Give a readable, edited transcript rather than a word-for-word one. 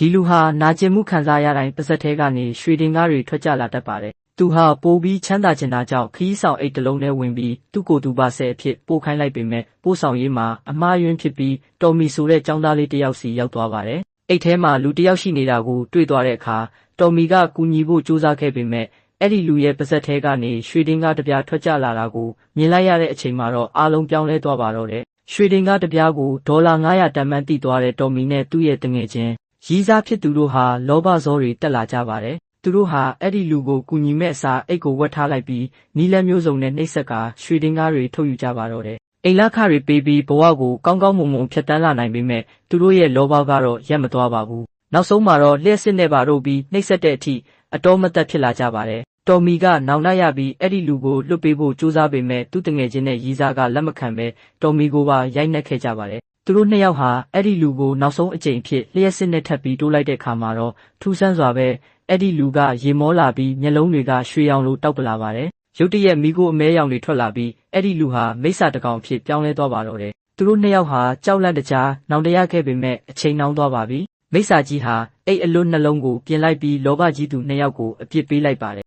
ဒီလူဟာနာကျင်မှုခံစားရတိုင်းပါးစပ်ထဲကနေရွှေတင်ကားတွေထွက်ကြလာတတ်ပါတယ်။သူဟာပိုပြီးချမ်းသာချင်တာကြောင့်ခရီးဆောင်အိတ်တစ်လုံးထဲဝင်ပြီးသူ့ကိုယ်သူပါဆယ်အဖြစ်ပို့ခိုင်းလိုက်ပေမဲ့ပို့ဆောင်ရေးမှာအမှားယွင်းဖြစ်ပြီးတော်မီဆိုတဲ့ចောင်းသားလေးတစ်ယောက်စီရောက်သွားပါတယ်။အိတ်ထဲမှာလူတစ်ယောက်ရှိနေတာကိုတွေ့သွားတဲ့အခါတော်မီကကူညီဖို့ကြိုးစားခဲ့ပေမဲ့အဲ့ဒီလူရဲ့ပါးစပ်ထဲကနေရွှေတင်ကားတစ်ပြားထွက်ကြလာတာကိုမြင်လိုက်ရတဲ့အချိန်မှာတော့အားလုံးပြောင်းလဲသွားပါတော့တယ်။ရွှေတင်ကားတစ်ပြားကိုဒေါ်လာ900တန်မှန်းတိသွားတဲ့တော်မီနဲ့သူ့ရဲ့တငယ်ချင်းရီးစားဖြစ်သူတို့ဟာလောဘဇောတွေတက်လာကြပါတယ်။သူတို့ဟာအဲ့ဒီလူကိုကူညီမဲ့အစားအိတ်ကိုဝတ်ထားလိုက်ပြီးနီးလန်းမျိုးစုံနဲ့နှိပ်စက်ကရွှေတင်ကားတွေထုတ်ယူကြပါတော့တယ်။အိမ်လခတွေပေးပြီးဘဝကိုကောင်းကောင်းမွန်မွန်ဖြတ်တန်းလာနိုင်ပေမဲ့သူတို့ရဲ့လောဘကတော့ရပ်မသွားပါဘူး။နောက်ဆုံးမှာတော့လျှက်စစ်နဲ့ပါတို့ပြီးနှိပ်စက်တဲ့အထိအတော်မသက်ဖြစ်လာကြပါတယ်။တော်မီကနောင်တရပြီးအဲ့ဒီလူကိုလွတ်ပေးဖို့ကြိုးစားပေမဲ့သူ့တငယ်ချင်းနဲ့ရီးစားကလက်မခံပဲတော်မီကိုပါရိုက်နှက်ခဲ့ကြပါတယ်။သူတို့နှစ်ယောက်ဟာအဲ့ဒီလူကိုနောက်ဆုံးအကြိမ်ဖြစ်လျှက်စစ်နဲ့ထပ်ပြီးတိုးလိုက်တဲ့အခါမှာတော့ထူးဆန်းစွာပဲအဲ့ဒီလူကရေမောလာပြီးမျက်လုံးတွေကရွှေရောင်လိုတောက်ပလာပါတယ်။ရုတ်တရက်မိကိုအမဲရောင်တွေထွက်လာပြီးအဲ့ဒီလူဟာမိစ္ဆာတကောင်ဖြစ်ပြောင်းလဲသွားပါတော့တယ်။သူတို့နှစ်ယောက်ဟာကြောက်လန့်တကြားနောင်တရခဲ့ပေမဲ့အချိန်နှောင်းသွားပါပြီ။မိစ္ဆာကြီးဟာအိတ်အလွတ်နှလုံးကိုပြင်လိုက်ပြီးလောဘကြီးသူနှစ်ယောက်ကိုအပြစ်ပေးလိုက်ပါတယ်